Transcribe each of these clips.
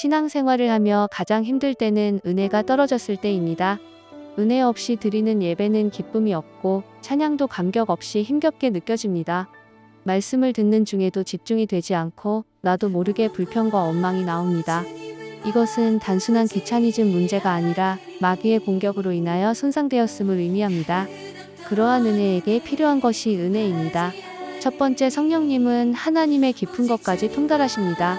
신앙생활을 하며 가장 힘들 때는 은혜가 떨어졌을 때입니다. 은혜 없이 드리는 예배는 기쁨이 없고 찬양도 감격 없이 힘겹게 느껴집니다. 말씀을 듣는 중에도 집중이 되지 않고 나도 모르게 불평과 원망이 나옵니다. 이것은 단순한 귀차니즘 문제가 아니라 마귀의 공격으로 인하여 손상되었음을 의미합니다. 그러한 은혜에게 필요한 것이 은혜입니다. 첫 번째, 성령님은 하나님의 깊은 것까지 통달하십니다.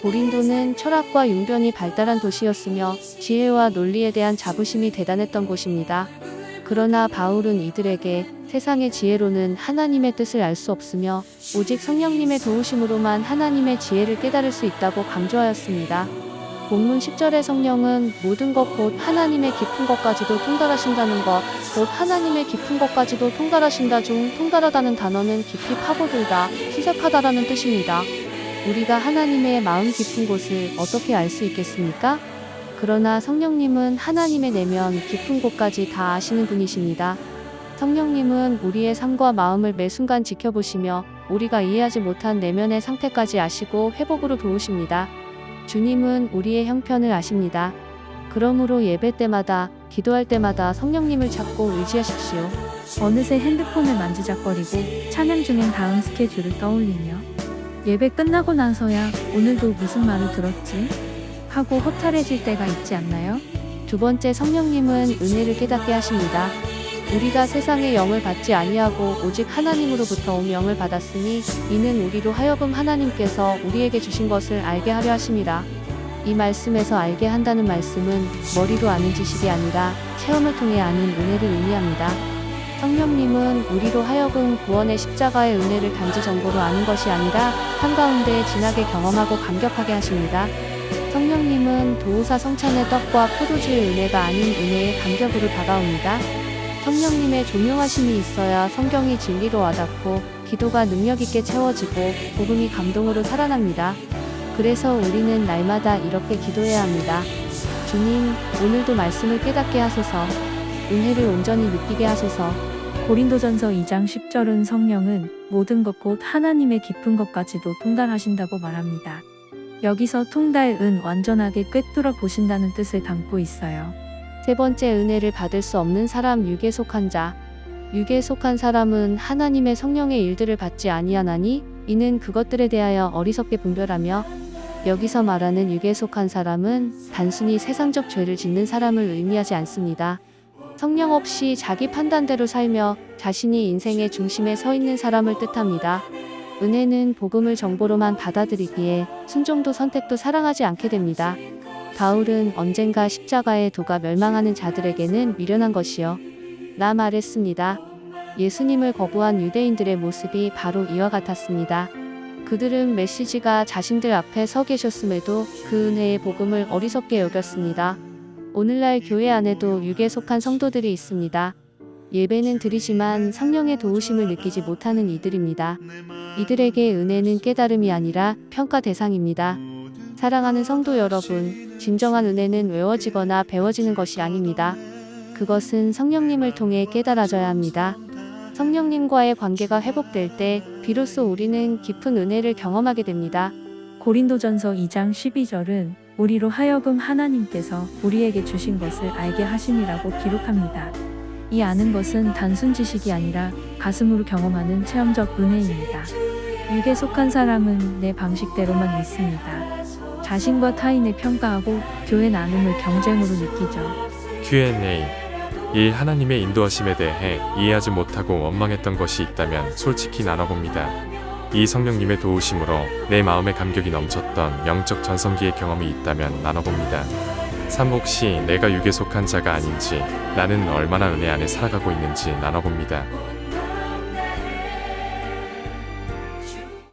고린도는 철학과 융변이 발달한 도시였으며 지혜와 논리에 대한 자부심이 대단했던 곳입니다. 그러나 바울은 이들에게 세상의 지혜로는 하나님의 뜻을 알 수 없으며 오직 성령님의 도우심으로만 하나님의 지혜를 깨달을 수 있다고 강조하였습니다. 본문 10절의 성령은 모든 것 곧 하나님의 깊은 것까지도 통달하신다는 것, 곧 하나님의 깊은 것까지도 통달하신다 중 통달하다는 단어는 깊이 파고들다, 수색하다라는 뜻입니다. 우리가 하나님의 마음 깊은 곳을 어떻게 알 수 있겠습니까? 그러나 성령님은 하나님의 내면 깊은 곳까지 다 아시는 분이십니다. 성령님은 우리의 삶과 마음을 매 순간 지켜보시며 우리가 이해하지 못한 내면의 상태까지 아시고 회복으로 도우십니다. 주님은 우리의 형편을 아십니다. 그러므로 예배 때마다, 기도할 때마다 성령님을 찾고 의지하십시오. 어느새 핸드폰을 만지작거리고 찬양 중엔 다음 스케줄을 떠올리며 예배 끝나고 나서야 오늘도 무슨 말을 들었지? 하고 허탈해질 때가 있지 않나요? 두 번째, 성령님은 은혜를 깨닫게 하십니다. 우리가 세상의 영을 받지 아니하고 오직 하나님으로부터 온 영을 받았으니 이는 우리로 하여금 하나님께서 우리에게 주신 것을 알게 하려 하심이라. 이 말씀에서 알게 한다는 말씀은 머리로 아는 지식이 아니라 체험을 통해 아는 은혜를 의미합니다. 성령님은 우리로 하여금 구원의 십자가의 은혜를 단지 정보로 아는 것이 아니라 삶 가운데 진하게 경험하고 감격하게 하십니다. 성령님은 도우사 성찬의 떡과 포도주의 은혜가 아닌 은혜의 감격으로 다가옵니다. 성령님의 조명하심이 있어야 성경이 진리로 와닿고 기도가 능력 있게 채워지고 복음이 감동으로 살아납니다. 그래서 우리는 날마다 이렇게 기도해야 합니다. 주님, 오늘도 말씀을 깨닫게 하소서. 은혜를 온전히 느끼게 하소서. 고린도전서 2장 10절은 성령은 모든 것 곧 하나님의 깊은 것까지도 통달하신다고 말합니다. 여기서 통달은 완전하게 꿰뚫어 보신다는 뜻을 담고 있어요. 세 번째, 은혜를 받을 수 없는 사람, 육에 속한 자. 육에 속한 사람은 하나님의 성령의 일들을 받지 아니하나니 이는 그것들에 대하여 어리석게 분별하며, 여기서 말하는 육에 속한 사람은 단순히 세상적 죄를 짓는 사람을 의미하지 않습니다. 성령 없이 자기 판단대로 살며 자신이 인생의 중심에 서 있는 사람을 뜻합니다. 은혜는 복음을 정보로만 받아들이기에 순종도 선택도 사랑하지 않게 됩니다. 바울은 언젠가 십자가의 도가 멸망하는 자들에게는 미련한 것이요 나 말했습니다. 예수님을 거부한 유대인들의 모습이 바로 이와 같았습니다. 그들은 메시지가 자신들 앞에 서 계셨음에도 그 은혜의 복음을 어리석게 여겼습니다. 오늘날 교회 안에도 육에 속한 성도들이 있습니다. 예배는 드리지만 성령의 도우심을 느끼지 못하는 이들입니다. 이들에게 은혜는 깨달음이 아니라 평가 대상입니다. 사랑하는 성도 여러분, 진정한 은혜는 외워지거나 배워지는 것이 아닙니다. 그것은 성령님을 통해 깨달아져야 합니다. 성령님과의 관계가 회복될 때 비로소 우리는 깊은 은혜를 경험하게 됩니다. 고린도전서 2장 12절은 우리로 하여금 하나님께서 우리에게 주신 것을 알게 하심이라고 기록합니다. 이 아는 것은 단순 지식이 아니라 가슴으로 경험하는 체험적 은혜입니다. 육에 속한 사람은 내 방식대로만 믿습니다. 자신과 타인을 평가하고 교회 나눔을 경쟁으로 느끼죠. Q&A. 이 하나님의 인도하심에 대해 이해하지 못하고 원망했던 것이 있다면 솔직히 나눠봅니다. 이 성령님의 도우심으로 내 마음에 감격이 넘쳤던 영적 전성기의 경험이 있다면 나눠봅니다. 3. 혹시 내가 육에 속한 자가 아닌지, 나는 얼마나 은혜 안에 살아가고 있는지 나눠봅니다.